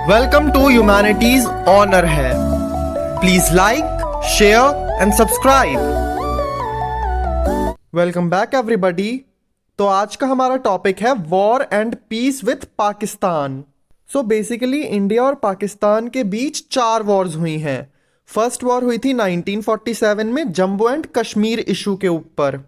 Welcome to humanities honour है। Please like, share and subscribe. Welcome back everybody. तो आज का हमारा टॉपिक है war and peace with Pakistan. So basically India और पाकिस्तान के बीच 4 वॉर्स हुई हैं। फर्स्ट वॉर हुई थी 1947 में जम्मू एंड कश्मीर इशू के ऊपर।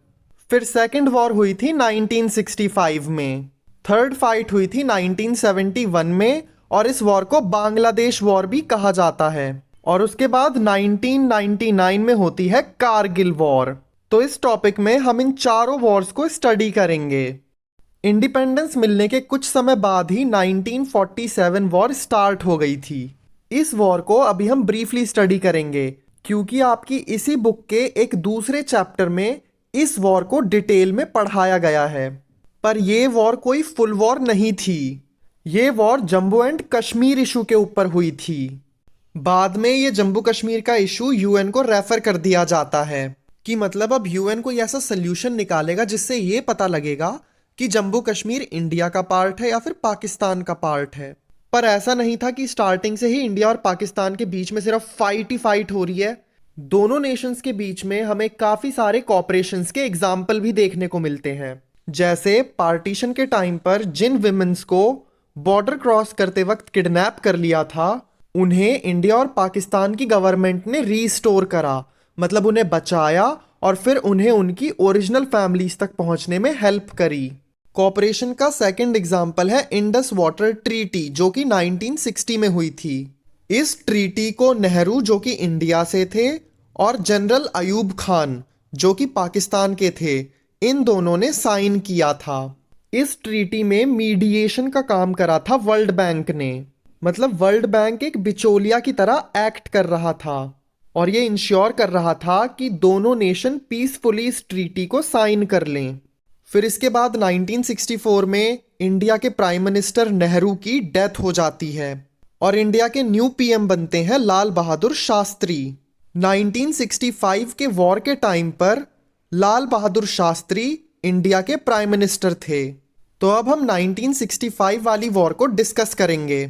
फिर सेकंड वॉर हुई थी 1965 में। थर्ड फाइट हुई थी 1971 में और इस वॉर को बांग्लादेश वॉर भी कहा जाता है। और उसके बाद 1999 में होती है कारगिल वॉर। तो इस टॉपिक में हम इन चारों वॉर्स को स्टडी करेंगे। इंडिपेंडेंस मिलने के कुछ समय बाद ही 1947 वॉर स्टार्ट हो गई थी। इस वॉर को अभी हम ब्रीफली स्टडी करेंगे क्योंकि आपकी इसी बुक के एक दूसरे चैप्टर में इस वॉर को डिटेल में पढ़ाया गया है। पर यह वॉर कोई फुल वॉर नहीं थी। ये war Jammu and Kashmir issue के ऊपर हुई थी। बाद में ये जम्मू कश्मीर का इशू यूएन को रेफर कर दिया जाता है कि मतलब अब यूएन कोई ऐसा सोल्यूशन निकालेगा जिससे ये पता लगेगा कि जम्मू कश्मीर इंडिया का पार्ट है या फिर पाकिस्तान का पार्ट है। पर ऐसा नहीं था कि स्टार्टिंग से ही इंडिया और पाकिस्तान के बीच में सिर्फ फाइट ही फाइट हो रही है। दोनों नेशंस के बीच में हमें काफी सारे कॉपरेशंस के एग्जाम्पल भी देखने को मिलते हैं। जैसे पार्टीशन के टाइम पर जिन विमेंस को बॉर्डर क्रॉस करते वक्त किडनैप कर लिया था, उन्हें इंडिया और पाकिस्तान की गवर्नमेंट ने रीस्टोर करा, मतलब उन्हें बचाया और फिर उन्हें उनकी ओरिजिनल फैमिलीज तक पहुंचने में हेल्प करी। कॉपरेशन का सेकंड एग्जाम्पल है इंडस वाटर ट्रीटी जो कि 1960 में हुई थी। इस ट्रीटी को नेहरू जो कि इंडिया से थे और जनरल अयूब खान जो कि पाकिस्तान के थे, इन दोनों ने साइन किया था। इस ट्रीटी में मीडिएशन का काम करा था वर्ल्ड बैंक ने, मतलब वर्ल्ड बैंक एक बिचौलिया की तरह एक्ट कर रहा था और ये इंश्योर कर रहा था कि दोनों नेशन पीसफुली इस ट्रीटी को साइन कर लें। फिर इसके बाद 1964 में इंडिया के प्राइम मिनिस्टर नेहरू की डेथ हो जाती है और इंडिया के न्यू पीएम बनते हैं लाल बहादुर शास्त्री। 1965 के वॉर के टाइम पर लाल बहादुर शास्त्री इंडिया के प्राइम मिनिस्टर थे। तो अब हम 1965 वाली वॉर को डिस्कस करेंगे।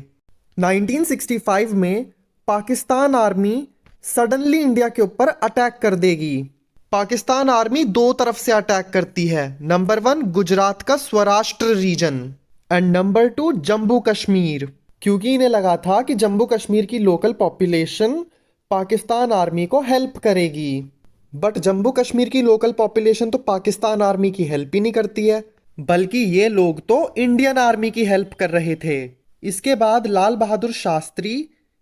1965 में पाकिस्तान आर्मी सडनली इंडिया के ऊपर अटैक कर देगी। पाकिस्तान आर्मी 2 तरफ से अटैक करती है। नंबर 1 गुजरात का Saurashtra region and number 2 Jammu Kashmir, क्योंकि इन्हें लगा था कि जम्मू कश्मीर की लोकल पॉपुलेशन पाकिस्तान आर्मी को हेल्प करेगी। बट जम्मू कश्मीर की लोकल पॉपुलेशन तो पाकिस्तान आर्मी की हेल्प ही नहीं करती है, बल्कि ये लोग तो इंडियन आर्मी की हेल्प कर रहे थे। इसके बाद लाल बहादुर शास्त्री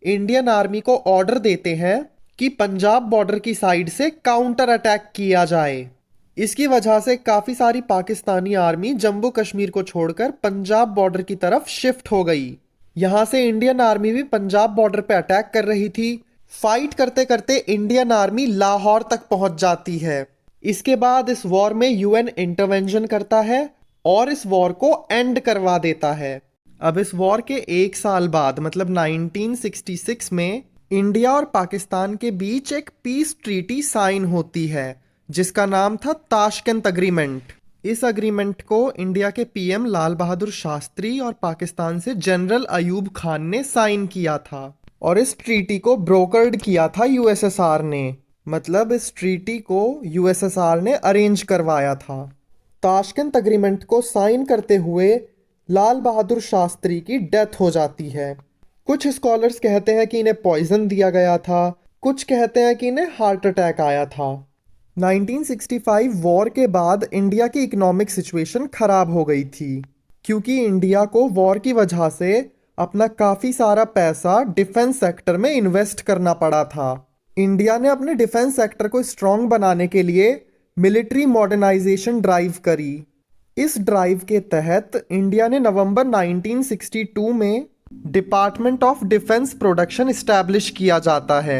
इंडियन आर्मी को ऑर्डर देते हैं कि पंजाब बॉर्डर की साइड से काउंटर अटैक किया जाए। इसकी वजह से काफी सारी पाकिस्तानी आर्मी जम्मू कश्मीर को छोड़कर पंजाब बॉर्डर की तरफ शिफ्ट हो गई। यहां से इंडियन आर्मी भी पंजाब बॉर्डर पे अटैक कर रही थी। फाइट करते करते इंडियन आर्मी लाहौर तक पहुंच जाती है। इसके बाद इस वॉर में यूएन इंटरवेंशन करता है और इस वॉर को एंड करवा देता है। अब इस वॉर के 1 साल बाद मतलब 1966 में इंडिया और पाकिस्तान के बीच एक पीस ट्रीटी साइन होती है जिसका नाम था ताशकंद अग्रीमेंट। इस अग्रीमेंट को इंडिया के पीएम लाल बहादुर शास्त्री और पाकिस्तान से जनरल अयूब खान ने साइन किया था और इस ट्रीटी को ब्रोकर्ड किया था यूएसएसआर ने, मतलब इस ट्रीटी को यूएसएसआर ने अरेंज करवाया था। ताशकंद अग्रीमेंट को साइन करते हुए लाल बहादुर शास्त्री की डेथ हो जाती है। कुछ स्कॉलर्स कहते हैं कि इन्हें पॉइजन दिया गया था, कुछ कहते हैं कि इन्हें हार्ट अटैक आया था। 1965 वॉर के बाद इंडिया की इकोनॉमिक सिचुएशन खराब हो गई थी क्योंकि इंडिया को वॉर की वजह से अपना काफी सारा पैसा डिफेंस सेक्टर में इन्वेस्ट करना पड़ा था। इंडिया ने अपने डिफेंस सेक्टर को स्ट्रॉन्ग बनाने के लिए मिलिट्री मॉडर्नाइजेशन ड्राइव करी। इस ड्राइव के तहत इंडिया ने नवंबर 1962 में department of defence production establish किया जाता है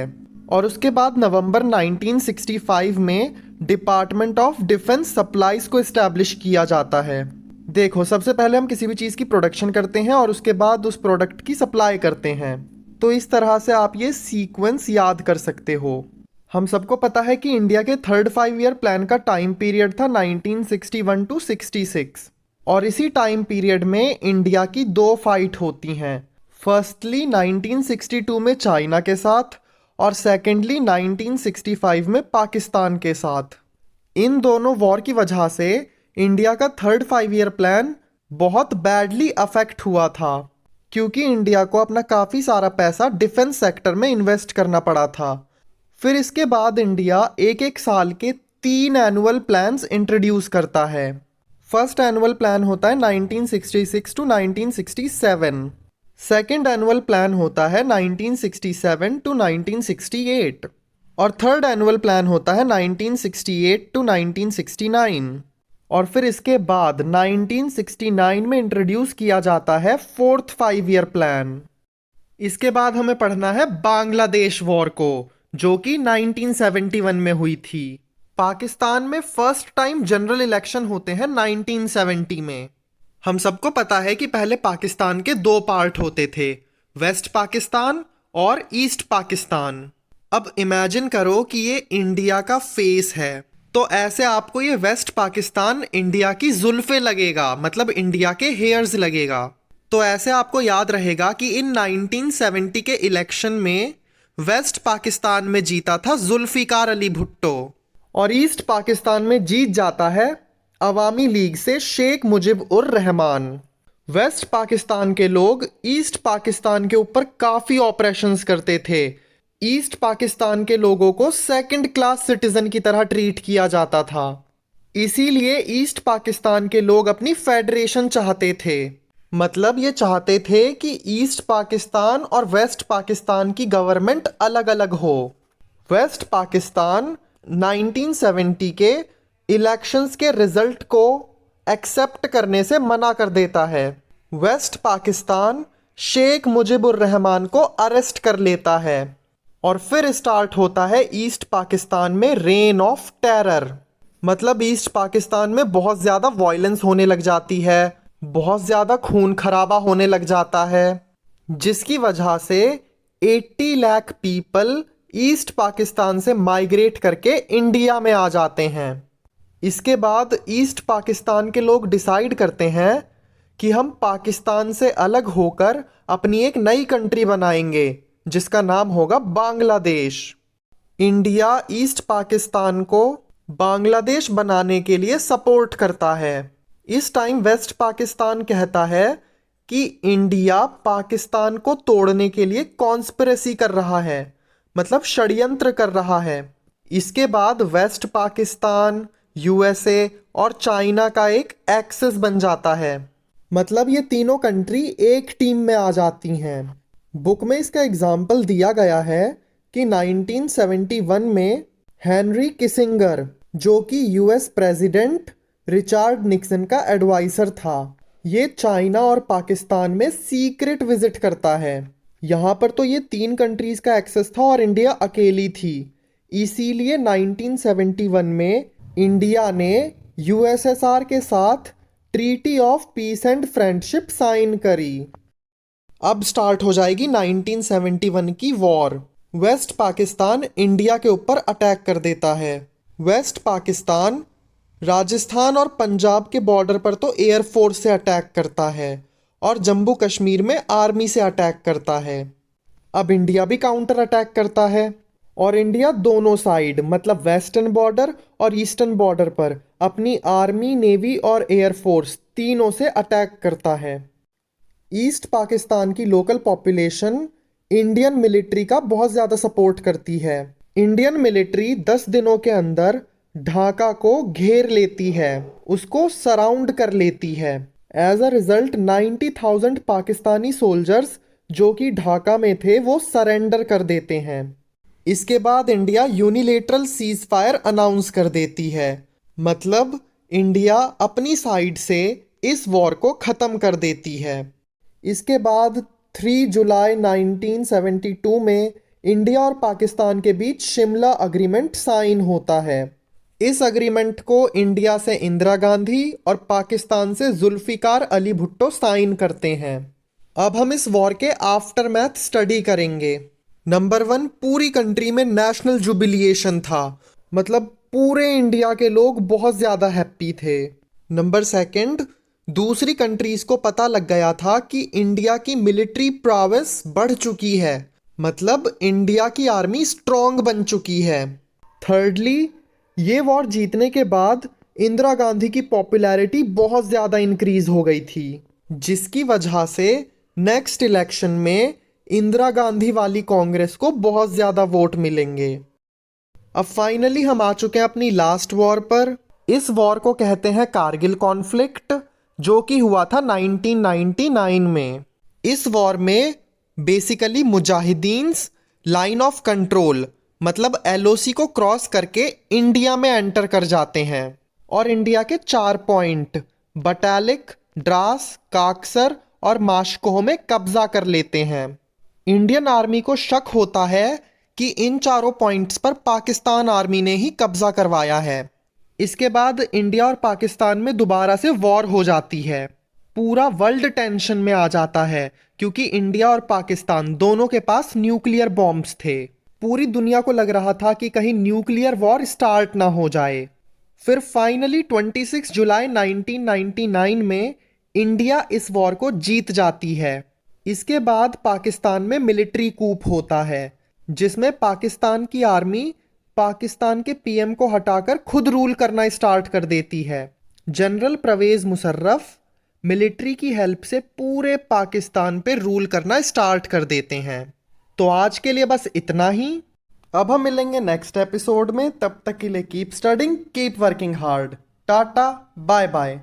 और उसके बाद नवंबर 1965 में डिपार्टमेंट ऑफ डिफेंस सप्लाईज को इस्टेब्लिश किया जाता है। देखो, सबसे पहले हम किसी भी चीज़ की प्रोडक्शन करते हैं और उसके बाद उस प्रोडक्ट की सप्लाई करते हैं। तो इस तरह से आप ये सीक्वेंस याद कर सकते हो। हम सबको पता है कि इंडिया के 3rd 5 ईयर प्लान का टाइम पीरियड था 1961 टू 66 और इसी टाइम पीरियड में इंडिया की 2 फाइट होती हैं। फर्स्टली 1962 में चाइना के साथ और सेकेंडली 1965 में पाकिस्तान के साथ। इन दोनों वॉर की वजह से इंडिया का थर्ड 5 ईयर प्लान बहुत बैडली अफेक्ट हुआ था, क्योंकि इंडिया को अपना काफ़ी सारा पैसा डिफेंस सेक्टर में इन्वेस्ट करना पड़ा था। फिर इसके बाद इंडिया एक एक साल के 3 एनुअल प्लान्स इंट्रोड्यूस करता है। फर्स्ट एनुअल प्लान होता है 1966 टू 1967। सेकेंड एनुअल प्लान होता है 1967 टू 1968 और थर्ड एनुअल प्लान होता है 1968 टू 1969। और फिर इसके बाद 1969 में इंट्रोड्यूस किया जाता है फोर्थ 5 ईयर प्लान। इसके बाद हमें पढ़ना है बांग्लादेश वॉर को, जो कि 1971 में हुई थी। पाकिस्तान में फर्स्ट टाइम जनरल इलेक्शन होते हैं 1970 में। हम सबको पता है कि पहले पाकिस्तान के 2 पार्ट होते थे, वेस्ट पाकिस्तान और ईस्ट पाकिस्तान। अब इमेजिन करो कि ये इंडिया का फेस है, तो ऐसे आपको ये वेस्ट पाकिस्तान इंडिया की जुल्फे लगेगा, मतलब इंडिया के हेयर्स लगेगा। तो ऐसे आपको याद रहेगा कि इन 1970 के इलेक्शन में वेस्ट पाकिस्तान में जीता था जुल्फिकार अली भुट्टो और ईस्ट पाकिस्तान में जीत जाता है अवामी लीग से शेख मुजिब उर रहमान। वेस्ट पाकिस्तान के लोग ईस्ट पाकिस्तान के ऊपर काफ़ी ऑपरेशंस करते थे। ईस्ट पाकिस्तान के लोगों को सेकंड क्लास सिटीजन की तरह ट्रीट किया जाता था। इसीलिए ईस्ट पाकिस्तान के लोग अपनी फेडरेशन चाहते थे, मतलब ये चाहते थे कि ईस्ट पाकिस्तान और वेस्ट पाकिस्तान की गवर्नमेंट अलग अलग हो। वेस्ट पाकिस्तान 1970 के इलेक्शंस के रिजल्ट को एक्सेप्ट करने से मना कर देता है। वेस्ट पाकिस्तान शेख मुजिबुर रहमान को अरेस्ट कर लेता है और फिर स्टार्ट होता है ईस्ट पाकिस्तान में रेन ऑफ टेरर। मतलब ईस्ट पाकिस्तान में बहुत ज़्यादा वायलेंस होने लग जाती है, बहुत ज़्यादा खून खराबा होने लग जाता है, जिसकी वजह से 80 लाख पीपल ईस्ट पाकिस्तान से माइग्रेट करके इंडिया में आ जाते हैं। इसके बाद ईस्ट पाकिस्तान के लोग डिसाइड करते हैं कि हम पाकिस्तान से अलग होकर अपनी एक नई कंट्री बनाएंगे जिसका नाम होगा बांग्लादेश। इंडिया ईस्ट पाकिस्तान को बांग्लादेश बनाने के लिए सपोर्ट करता है। इस टाइम वेस्ट पाकिस्तान कहता है कि इंडिया पाकिस्तान को तोड़ने के लिए कॉन्स्पिरेसी कर रहा है, मतलब षड्यंत्र कर रहा है। इसके बाद वेस्ट पाकिस्तान, यूएसए और चाइना का एक एक्सिस बन जाता है, मतलब ये तीनों कंट्री एक टीम में आ जाती हैं। बुक में इसका एग्जाम्पल दिया गया है कि 1971 में हेनरी किसिंगर, जो कि यूएस प्रेसिडेंट रिचर्ड निक्सन का एडवाइजर था, ये चाइना और पाकिस्तान में सीक्रेट विजिट करता है। यहाँ पर तो ये 3 कंट्रीज़ का एक्सेस था और इंडिया अकेली थी। इसीलिए 1971 में इंडिया ने यूएसएसआर के साथ treaty of peace and friendship sign करी। अब स्टार्ट हो जाएगी 1971 की वॉर। वेस्ट पाकिस्तान इंडिया के ऊपर अटैक कर देता है। वेस्ट पाकिस्तान राजस्थान और पंजाब के बॉर्डर पर तो एयरफोर्स से अटैक करता है और जम्मू कश्मीर में आर्मी से अटैक करता है। अब इंडिया भी काउंटर अटैक करता है और इंडिया दोनों साइड, मतलब वेस्टर्न बॉर्डर और ईस्टर्न बॉर्डर पर अपनी आर्मी, नेवी और एयरफोर्स तीनों से अटैक करता है। ईस्ट पाकिस्तान की लोकल पॉपुलेशन इंडियन मिलिट्री का बहुत ज़्यादा सपोर्ट करती है। इंडियन मिलिट्री 10 दिनों के अंदर ढाका को घेर लेती है, उसको सराउंड कर लेती है। As a result 90,000 Pakistani soldiers जो कि ढाका में थे वो सरेंडर कर देते हैं। इसके बाद India unilateral cease fire announce कर देती है, मतलब इंडिया अपनी साइड से इस वॉर को ख़त्म कर देती है। इसके बाद 3 जुलाई 1972 में इंडिया और पाकिस्तान के बीच शिमला अग्रीमेंट साइन होता है। इस अग्रीमेंट को इंडिया से इंदिरा गांधी और पाकिस्तान से जुल्फिकार अली भुट्टो साइन करते हैं। अब हम इस वॉर के आफ्टर मैथ स्टडी करेंगे। नंबर 1, पूरी कंट्री में नेशनल जुबिलिएशन था, मतलब पूरे इंडिया के लोग बहुत ज़्यादा हैप्पी थे। नंबर 2, दूसरी कंट्रीज को पता लग गया था कि इंडिया की मिलिट्री प्रोवेस बढ़ चुकी है, मतलब इंडिया की आर्मी स्ट्रांग बन चुकी है। थर्डली, ये वॉर जीतने के बाद इंदिरा गांधी की पॉपुलैरिटी बहुत ज़्यादा इंक्रीज हो गई थी, जिसकी वजह से नेक्स्ट इलेक्शन में इंदिरा गांधी वाली कांग्रेस को बहुत ज़्यादा वोट मिलेंगे। अब फाइनली हम आ चुके हैं अपनी लास्ट वॉर पर। इस वॉर को कहते हैं कारगिल कॉन्फ्लिक्ट, जो कि हुआ था 1999 में। इस वॉर में बेसिकली मुजाहिदीन्स लाइन ऑफ कंट्रोल मतलब एलओसी को क्रॉस करके इंडिया में एंटर कर जाते हैं और इंडिया के 4 पॉइंट बटालिक, द्रास, काकसर और माशकोह में कब्जा कर लेते हैं। इंडियन आर्मी को शक होता है कि इन चारों पॉइंट्स पर पाकिस्तान आर्मी ने ही कब्जा करवाया है। इसके बाद इंडिया और पाकिस्तान में दोबारा से वॉर हो जाती है। पूरा वर्ल्ड टेंशन में आ जाता है क्योंकि इंडिया और पाकिस्तान दोनों के पास न्यूक्लियर बॉम्ब्स थे। पूरी दुनिया को लग रहा था कि कहीं न्यूक्लियर वॉर स्टार्ट ना हो जाए। फिर फाइनली 26 जुलाई 1999 में इंडिया इस वॉर को जीत जाती है। इसके बाद पाकिस्तान में मिलिट्री कूप होता है, जिसमें पाकिस्तान की आर्मी पाकिस्तान के पीएम को हटाकर खुद रूल करना स्टार्ट कर देती है। जनरल परवेज मुशर्रफ मिलिट्री की हेल्प से पूरे पाकिस्तान पे रूल करना स्टार्ट कर देते हैं। तो आज के लिए बस इतना ही। अब हम मिलेंगे नेक्स्ट एपिसोड में। तब तक के लिए keep studying, keep working hard. Tata, bye bye.